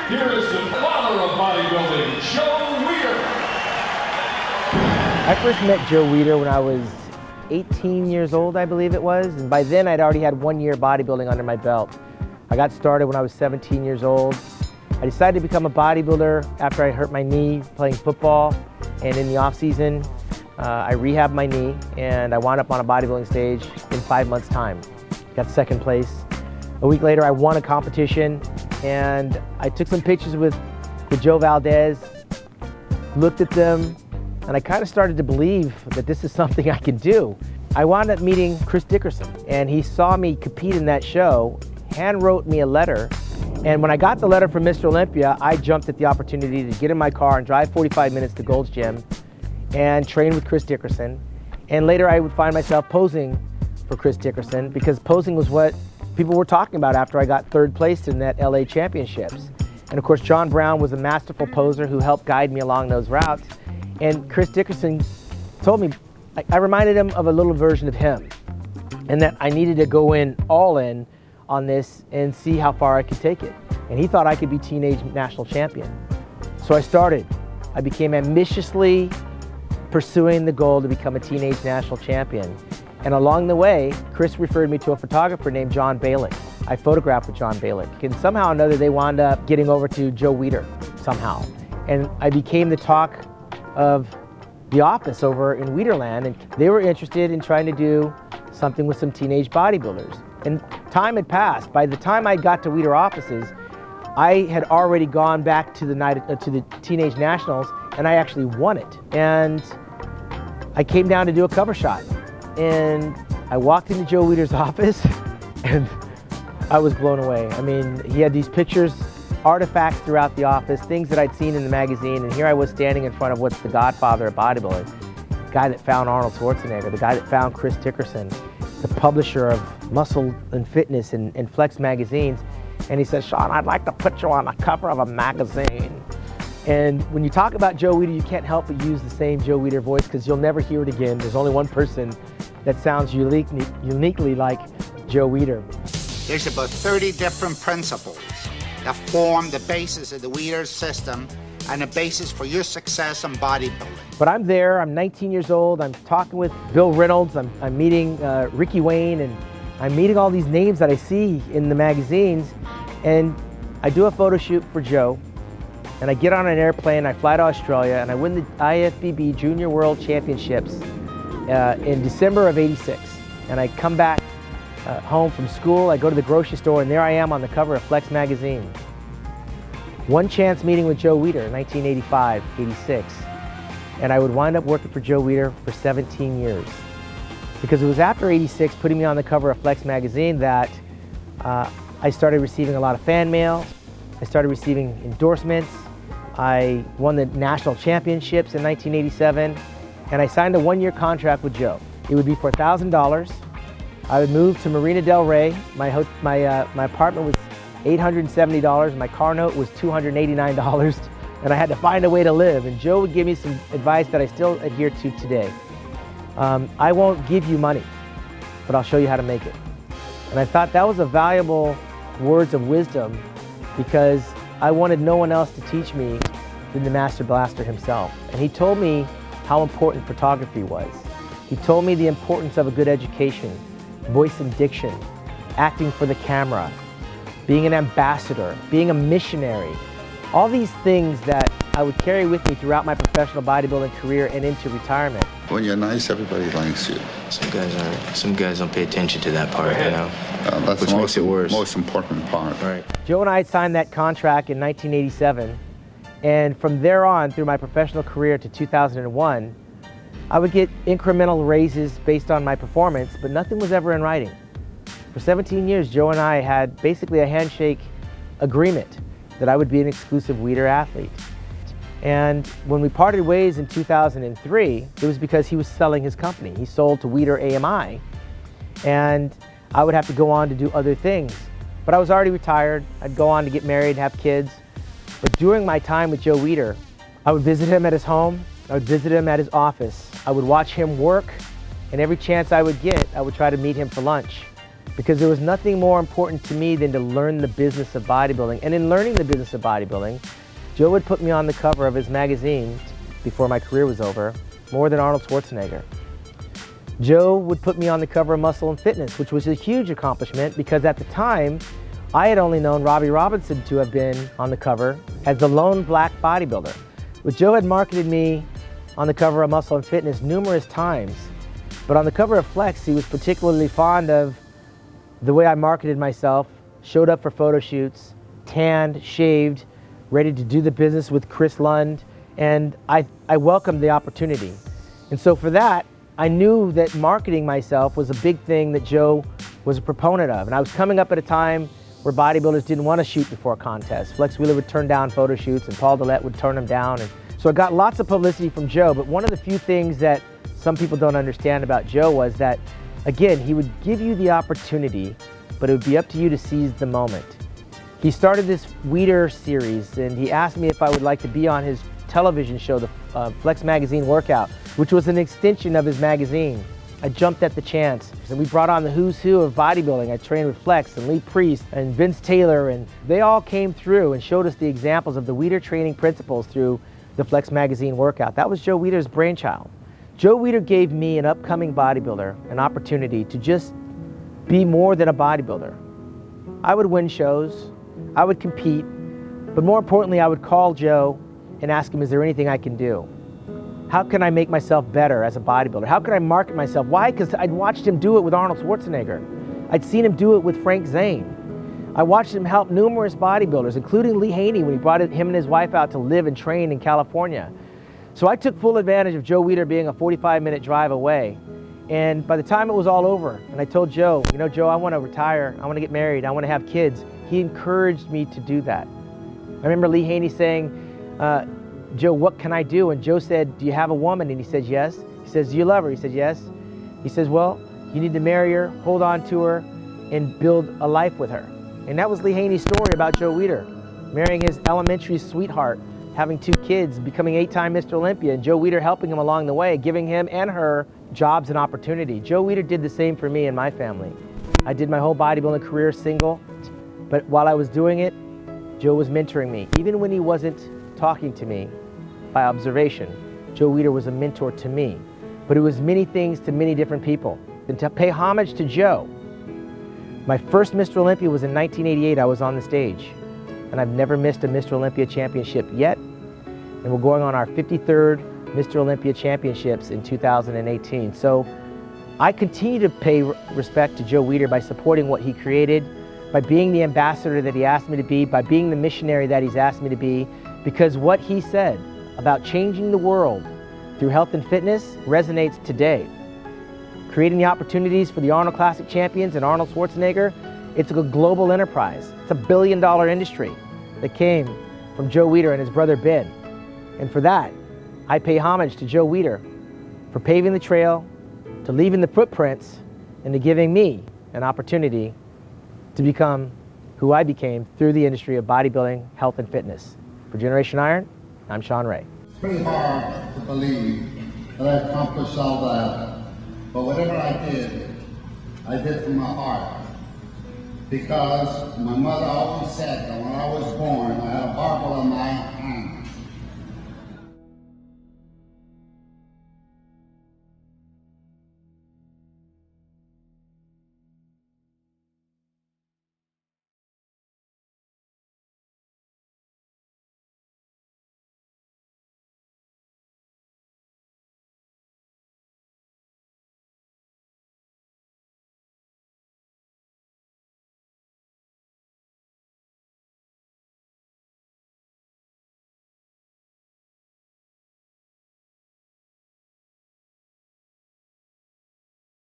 Here is the father of bodybuilding, Joe Weider. I first met Joe Weider when I was 18 years old, I believe it was. And by then, I'd already had 1 year bodybuilding under my belt. I got started when I was 17 years old. I decided to become a bodybuilder after I hurt my knee playing football. And in the off season, I rehabbed my knee and I wound up on a bodybuilding stage in 5 months' time. Got second place. A week later, I won a competition and I took some pictures with Joe Valdez, looked at them, and I kind of started to believe that this is something I can do. I wound up meeting Chris Dickerson, and he saw me compete in that show, hand wrote me a letter, and when I got the letter from Mr. Olympia, I jumped at the opportunity to get in my car and drive 45 minutes to Gold's Gym and train with Chris Dickerson. And later I would find myself posing for Chris Dickerson because posing was what people were talking about after I got third place in that LA Championships. And of course, John Brown was a masterful poser who helped guide me along those routes. And Chris Dickerson told me, I reminded him of a little version of him, and that I needed to go in all in on this and see how far I could take it. And he thought I could be teenage national champion. So I started. I became ambitiously pursuing the goal to become a teenage national champion. And along the way, Chris referred me to a photographer named John Balick. I photographed with John Balick, and somehow or another they wound up getting over to Joe Weider somehow. And I became the talk of the office over in Weiderland, and they were interested in trying to do something with some teenage bodybuilders. And time had passed. By the time I got to Weider offices, I had already gone back to the Teenage Nationals, and I actually won it. And I came down to do a cover shot, and I walked into Joe Weider's office, and I was blown away. I mean, he had these pictures, artifacts throughout the office, things that I'd seen in the magazine, and here I was standing in front of what's the godfather of bodybuilding, the guy that found Arnold Schwarzenegger, the guy that found Chris Dickerson, the publisher of Muscle and Fitness and Flex magazines. And he said, "Shawn, I'd like to put you on the cover of a magazine." And when you talk about Joe Weider, you can't help but use the same Joe Weider voice because you'll never hear it again. There's only one person that sounds uniquely like Joe Weider. There's about 30 different principles that form the basis of the Weider system and the basis for your success in bodybuilding. But I'm there, I'm 19 years old, I'm talking with Bill Reynolds, I'm meeting Ricky Wayne, and I'm meeting all these names that I see in the magazines, and I do a photo shoot for Joe, and I get on an airplane, I fly to Australia, and I win the IFBB Junior World Championships in December of '86. And I come back home from school, I go to the grocery store, and there I am on the cover of Flex magazine. One chance meeting with Joe Weider in 1985, '86. And I would wind up working for Joe Weider for 17 years. Because it was after '86, putting me on the cover of Flex magazine, that I started receiving a lot of fan mail. I started receiving endorsements. I won the national championships in 1987, and I signed a 1-year contract with Joe. It would be for $1,000. I would move to Marina Del Rey. My apartment was $870. My car note was $289, and I had to find a way to live. And Joe would give me some advice that I still adhere to today. I won't give you money, but I'll show you how to make it. And I thought that was a valuable words of wisdom because I wanted no one else to teach me than the Master Blaster himself. And he told me how important photography was. He told me the importance of a good education, voice and diction, acting for the camera, being an ambassador, being a missionary. All these things that I would carry with me throughout my professional bodybuilding career and into retirement. When you're nice, everybody likes you. Some guys aren't. Some guys don't pay attention to that part, you know? That's which makes it worse. Most important part. Right. Joe and I had signed that contract in 1987, and from there on, through my professional career to 2001, I would get incremental raises based on my performance, but nothing was ever in writing. For 17 years, Joe and I had basically a handshake agreement that I would be an exclusive Weider athlete. And when we parted ways in 2003, it was because he was selling his company. He sold to Weider AMI, and I would have to go on to do other things. But I was already retired. I'd go on to get married, have kids. But during my time with Joe Weider, I would visit him at his home. I would visit him at his office. I would watch him work, and every chance I would get, I would try to meet him for lunch. because there was nothing more important to me than to learn the business of bodybuilding. And in learning the business of bodybuilding, Joe would put me on the cover of his magazine before my career was over, more than Arnold Schwarzenegger. Joe would put me on the cover of Muscle and Fitness, which was a huge accomplishment because at the time, I had only known Robby Robinson to have been on the cover as the lone black bodybuilder. But Joe had marketed me on the cover of Muscle and Fitness numerous times. But on the cover of Flex, he was particularly fond of the way I marketed myself, showed up for photo shoots, tanned, shaved, ready to do the business with Chris Lund, and I welcomed the opportunity. And so for that, I knew that marketing myself was a big thing that Joe was a proponent of. And I was coming up at a time where bodybuilders didn't want to shoot before a contest. Flex Wheeler would turn down photo shoots and Paul Dillette would turn them down. And so I got lots of publicity from Joe, but one of the few things that some people don't understand about Joe was that, again, he would give you the opportunity, but it would be up to you to seize the moment. He started this Weider series and he asked me if I would like to be on his television show, the Flex Magazine Workout, which was an extension of his magazine. I jumped at the chance. And we brought on the who's who of bodybuilding. I trained with Flex and Lee Priest and Vince Taylor, and they all came through and showed us the examples of the Weider training principles through the Flex Magazine Workout. That was Joe Weider's brainchild. Joe Weider gave me, an upcoming bodybuilder, an opportunity to just be more than a bodybuilder. I would win shows, I would compete, but more importantly, I would call Joe and ask him, is there anything I can do? How can I make myself better as a bodybuilder? How can I market myself? Why? Because I'd watched him do it with Arnold Schwarzenegger. I'd seen him do it with Frank Zane. I watched him help numerous bodybuilders, including Lee Haney when he brought him and his wife out to live and train in California. So I took full advantage of Joe Weider being a 45-minute drive away. And by the time it was all over, and I told Joe, you know, Joe, I want to retire, I want to get married, I want to have kids, he encouraged me to do that. I remember Lee Haney saying, Joe, what can I do? And Joe said, do you have a woman? And he said, yes. He says, do you love her? He said, yes. He says, well, you need to marry her, hold on to her, and build a life with her. And that was Lee Haney's story about Joe Weider, marrying his elementary sweetheart, having 2 kids, becoming 8-time Mr. Olympia, and Joe Weider helping him along the way, giving him and her jobs and opportunity. Joe Weider did the same for me and my family. I did my whole bodybuilding career single, but while I was doing it, Joe was mentoring me. Even when he wasn't talking to me by observation, Joe Weider was a mentor to me. But it was many things to many different people. And to pay homage to Joe, my first Mr. Olympia was in 1988. I was on the stage. And I've never missed a Mr. Olympia championship yet. And we're going on our 53rd Mr. Olympia championships in 2018. So I continue to pay respect to Joe Weider by supporting what he created, by being the ambassador that he asked me to be, by being the missionary that he's asked me to be, because what he said about changing the world through health and fitness resonates today. Creating the opportunities for the Arnold Classic champions and Arnold Schwarzenegger, it's a global enterprise. It's a billion-dollar industry that came from Joe Weider and his brother Ben. And for that, I pay homage to Joe Weider for paving the trail, to leaving the footprints, and to giving me an opportunity to become who I became through the industry of bodybuilding, health, and fitness. For Generation Iron, I'm Shawn Ray. It's pretty hard to believe that I accomplished all that, but whatever I did from my heart. Because my mother always said,